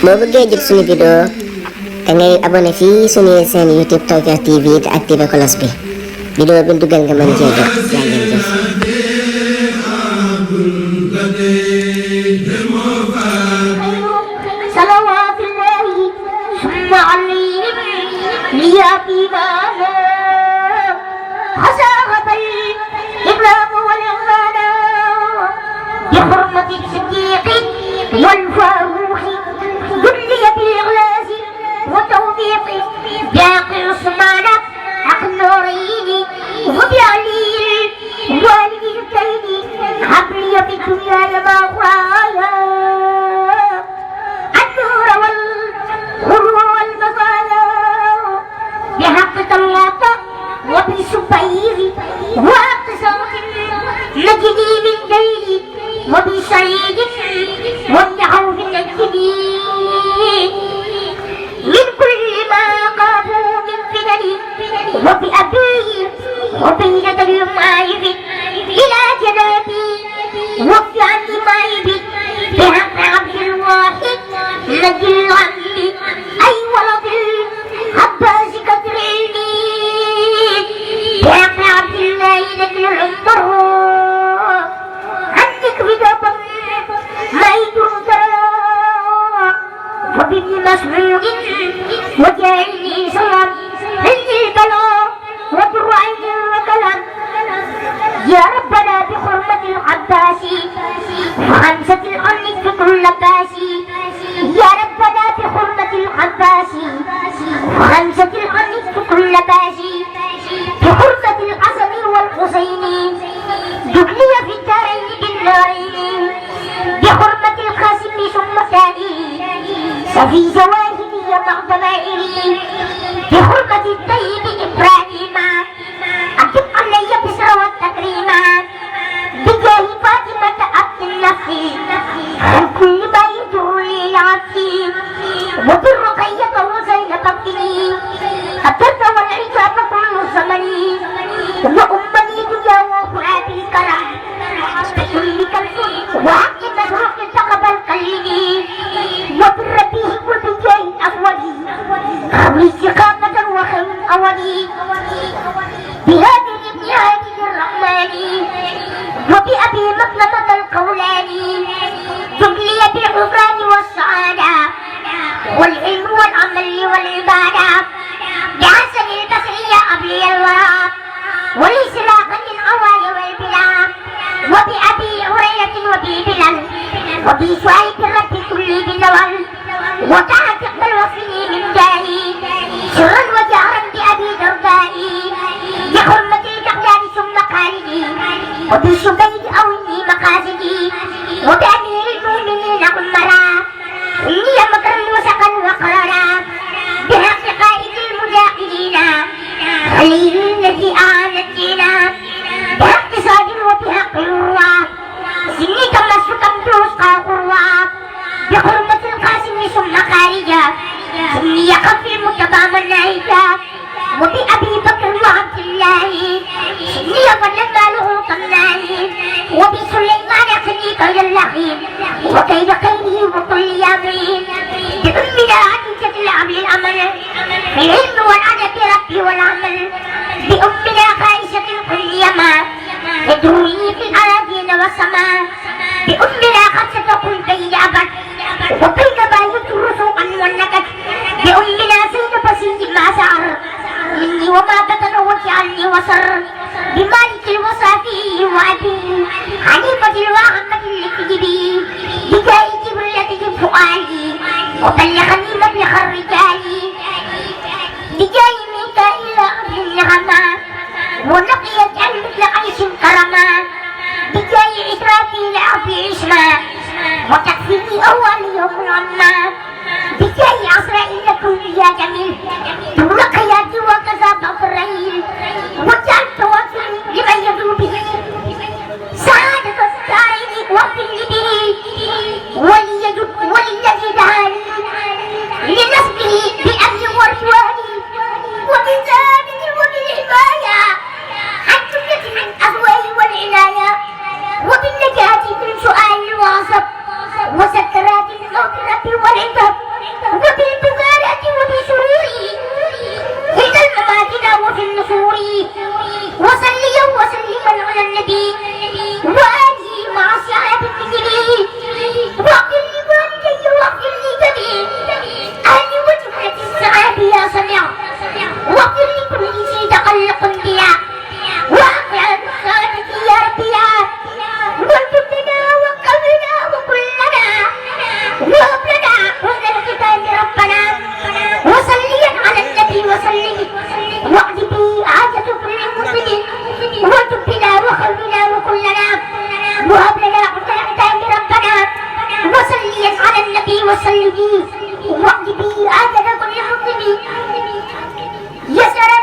boo bëggee jot suñu vidéo da ngay abonné fii suñu chaîne YouTube Tawfekh TV te activé cloche bi vidéo bi dugal nga mën cee jot yaa ngeen jëf. salawaatullahi summa alayhim liyaqibaana xasaaxatal ikraam wal ixfaana bi xurmati siddiqi wal faaruqi dulliyati ixlaasi wa tawfiiqi baaqi usmaana ak noorayni wa bi aliyi waalidayni habliya fi dunya ma xaaya بحق طلاق وبسبير واقصاق نجدي من دير وبسعيد وبعوف نجدي من كل ما قابوا من فنن وبأبي وبينة المعايب إلى جنابي وفي عني معيب بحق عبد الواحد نجي العمي أي ولد عباس كثر علمي بحق عبد الله نجي العمر عنك بدبر ما يدرك وبابن مسعود وجعلني سلام مني البلاء وبالرعي وكلام يا ربنا بحرمة العباس وخمسة الأرض في كل باس يا ربنا بحرمة العباس وخمسة الأرض في كل باس بحرمة الحسن والحسين دبلي في الدارين بالنارين بحرمة القاسم ثم ثاني سفي زواهري مع ضمائري بحرمة الطيب إبراهيم أجب علي بسر والتكريم بجاه فاطمة عبد النفي عن كل ما يجر لي العفي وبالرقية وزينب ابني الدرد والعجاب كل الزمن وأمني دنيا وفؤاد الكرم بكل كلب وحق مسروق تقبل قلبي وبالربيه وبجاه أولي خبري استقامة وخير أولي بهذه الابن الرحمن وبأبي مطلبة القولاني جبلي بالغفران والسعادة والعلم والعمل والعبادة بحسن البصري أبلي الورى والإسلاق للأوائل والبلاد وبأبي هريرة وبي بلال وبي سعيد الرب كل بالنوال وكانت تقبل وصفي من جاهي سرا وجهرا بأبي دردائي بحرمة الجهلان ثم خالدي وبالشبيد أو إني مقاصدي وبأمير المؤمنين عمرا إني مكرا وسقا وقرارا بحق قائد المجاهدين خليل الذي أعانتنا بحق صادر وبحق الروى سني تمسكا بوسقى قروى بحرمة القاسم ثم خارجا سني يقف المتبع من نهيجا وبأبي بكر وعبد الله سني ولما له طمناه وبسليمان سني كيد اللعين وكيد قيده وكل يامين بأمنا عديدة العمل الأمل في العلم والأدب ربي والعمل بأمنا خائشة كل يما تدعوني في الأراضين والسماء بأمنا خمسة كل بين أبد وبين بايت رسوقا والنكد بأمنا سيد بسيط ما سعر مني وما بطن وجعلني وصر بمالك الوصافي وأبي حنيفة الوهمة الكذبي بجاي جبرية فؤادي وبلغني مبلغ الرجال بجاي ميكائيل أبن النعمة ونقيت عن مثل عيش كرما بجاي إسرافيل أبي عشما وتكفيني أول يوم العمى بجاي عسرائيل كل يا جميل دون قيادي وكذا بطريل وجعل توصلي لمن يدعو به سعادة الدارين واغفر لي به وللذي دعاني لنسبه بأمن ورضواني وبزامن وبالحماية عن جملة من أهوائي والعناية وبالنجاة من سؤال الواصب وسكرات الموت والعتاب وسلمي واعجبي عدد كل حكمي يسر